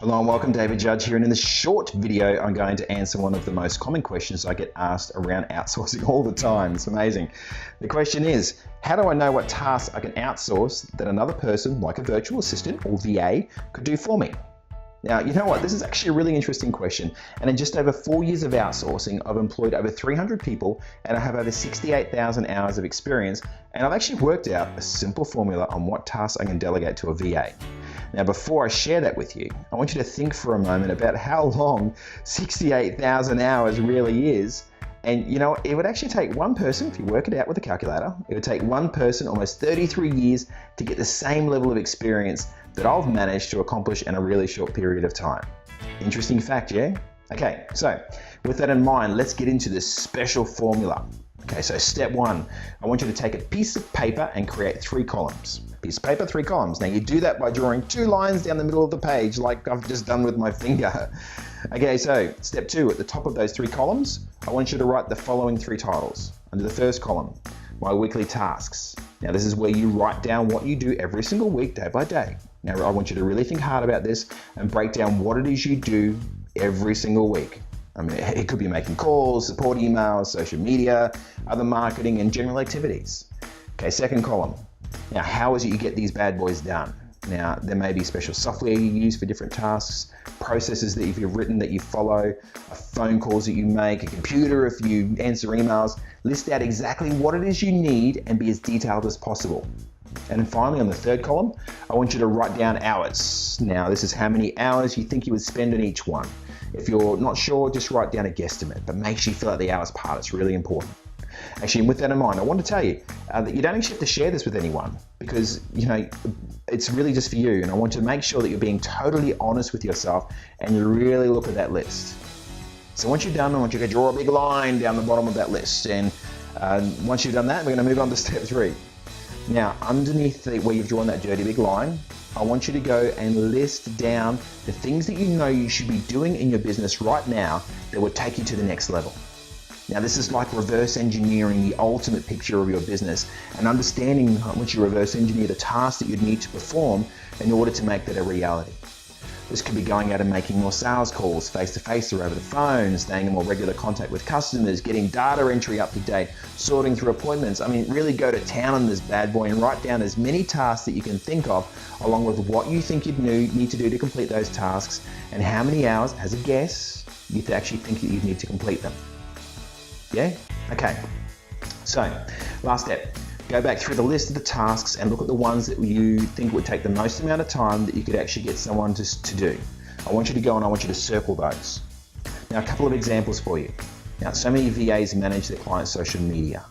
Hello and welcome, David Judge here, and in this short video I'm going to answer one of the most common questions I get asked around outsourcing all the time. It's amazing. The question is, how do I know what tasks I can outsource that another person, like a virtual assistant or VA, could do for me? Now, you know what, this is actually a really interesting question, and in just over 4 years of outsourcing, I've employed over 300 people and I have over 68,000 hours of experience, and I've actually worked out a simple formula on what tasks I can delegate to a VA. Now, before I share that with you, I want you to think for a moment about how long 68,000 hours really is. And you know, it would actually take one person, if you work it out with a calculator, it would take one person almost 33 years to get the same level of experience that I've managed to accomplish in a really short period of time. Interesting fact, yeah? Okay, so with that in mind, let's get into this special formula. Okay, so step one, I want you to take a piece of paper and create 3 columns. Piece of paper, 3 columns. Now you do that by drawing 2 lines down the middle of the page like I've just done with my finger. Okay, so step 2, at the top of those 3 columns, I want you to write the following 3 titles. Under the first column, my weekly tasks. Now this is where you write down what you do every single week, day by day. Now I want you to really think hard about this and break down what it is you do every single week. I mean, it could be making calls, support emails, social media, other marketing, and general activities. Okay, second column. Now, how is it you get these bad boys done? Now, there may be special software you use for different tasks, processes that you've written that you follow, phone calls that you make, a computer if you answer emails. List out exactly what it is you need and be as detailed as possible. And then finally, on the third column, I want you to write down hours. Now, this is how many hours you think you would spend on each one. If you're not sure, just write down a guesstimate, but make sure you fill out the hours part. It's really important. Actually, with that in mind, I want to tell you that you don't actually have to share this with anyone because, you know, it's really just for you. And I want you to make sure that you're being totally honest with yourself and you really look at that list. So once you're done, I want you to draw a big line down the bottom of that list. And once you've done that, we're going to move on to step 3. Now, underneath where you've drawn that dirty big line, I want you to go and list down the things that you know you should be doing in your business right now that would take you to the next level. Now, this is like reverse engineering the ultimate picture of your business and understanding once you reverse engineer the tasks that you'd need to perform in order to make that a reality. This could be going out and making more sales calls face-to-face or over the phone, staying in more regular contact with customers, getting data entry up to date, sorting through appointments. I mean, really go to town on this bad boy and write down as many tasks that you can think of, along with what you think you'd need to do to complete those tasks and how many hours, as a guess, you actually think that you'd need to complete them. Yeah? Okay. So, last step. Go back through the list of the tasks and look at the ones that you think would take the most amount of time that you could actually get someone to do. I want you to go and I want you to circle those. Now, a couple of examples for you. Now, so many VAs manage their clients' social media.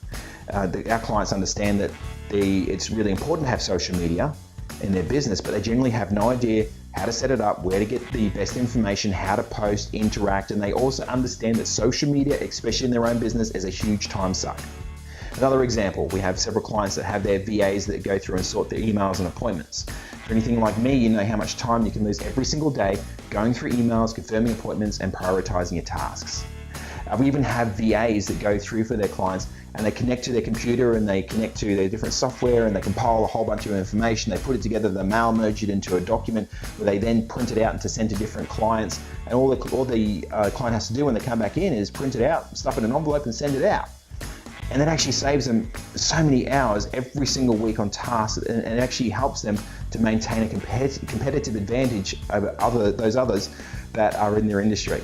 Our clients understand that it's really important to have social media in their business, but they generally have no idea how to set it up, where to get the best information, how to post, interact, and they also understand that social media, especially in their own business, is a huge time suck. Another example, we have several clients that have their VAs that go through and sort their emails and appointments. For anything like me, you know how much time you can lose every single day going through emails, confirming appointments, and prioritizing your tasks. We even have VAs that go through for their clients and they connect to their computer and they connect to their different software and they compile a whole bunch of information. They put it together, they mail merge it into a document where they then print it out and to send to different clients. And all the client has to do when they come back in is print it out, stuff it in an envelope and send it out. And that actually saves them so many hours every single week on tasks, and it actually helps them to maintain a competitive advantage over those others that are in their industry.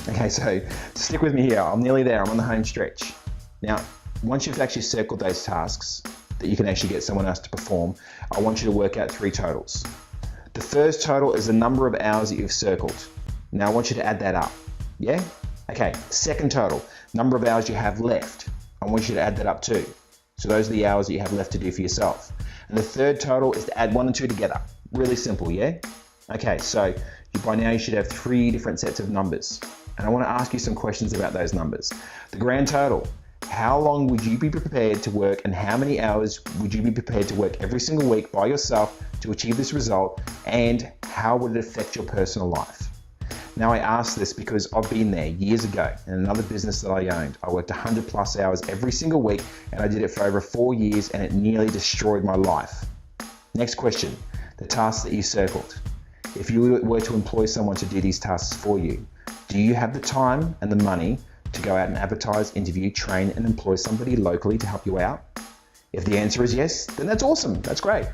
Okay, so stick with me here. I'm nearly there. I'm on the home stretch. Now, once you've actually circled those tasks that you can actually get someone else to perform, I want you to work out 3 totals. The first total is the number of hours that you've circled. Now, I want you to add that up. Yeah? Okay, second total, number of hours you have left. I want you to add that up too. So those are the hours that you have left to do for yourself. And the third total is to add 1 and 2 together. Really simple, yeah? Okay, so by now you should have 3 different sets of numbers. And I want to ask you some questions about those numbers. The grand total, how long would you be prepared to work and how many hours would you be prepared to work every single week by yourself to achieve this result, and how would it affect your personal life? Now, I ask this because I've been there years ago in another business that I owned. I worked 100 plus hours every single week and I did it for over 4 years and it nearly destroyed my life. Next question, the tasks that you circled. if you were to employ someone to do these tasks for you, do you have the time and the money to go out and advertise, interview, train, and employ somebody locally to help you out? If the answer is yes, then that's awesome, that's great.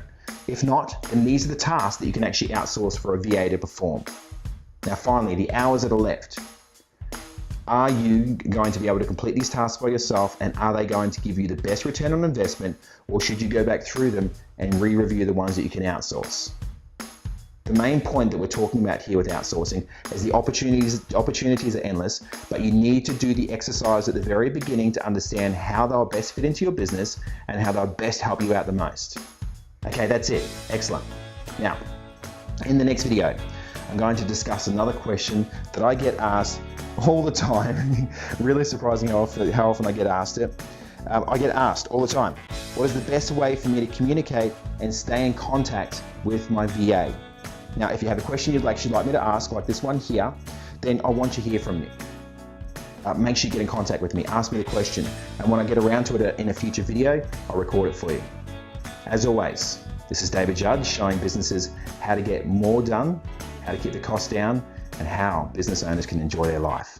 If not, then these are the tasks that you can actually outsource for a VA to perform. Now finally, the hours that are left. Are you going to be able to complete these tasks by yourself, and are they going to give you the best return on investment, or should you go back through them and re-review the ones that you can outsource? The main point that we're talking about here with outsourcing is the opportunities are endless, but you need to do the exercise at the very beginning to understand how they'll best fit into your business and how they'll best help you out the most. Okay, that's it. Excellent. Now, in the next video, I'm going to discuss another question that I get asked all the time. Really surprising how often I get asked it. I get asked all the time, what is the best way for me to communicate and stay in contact with my VA? Now, if you have a question you'd like me to ask, like this one here, then I want to hear from you. Make sure you get in contact with me, ask me the question, and when I get around to it in a future video, I'll record it for you. As always, this is David Judge, showing businesses how to get more done, how to keep the costs down, and how business owners can enjoy their life.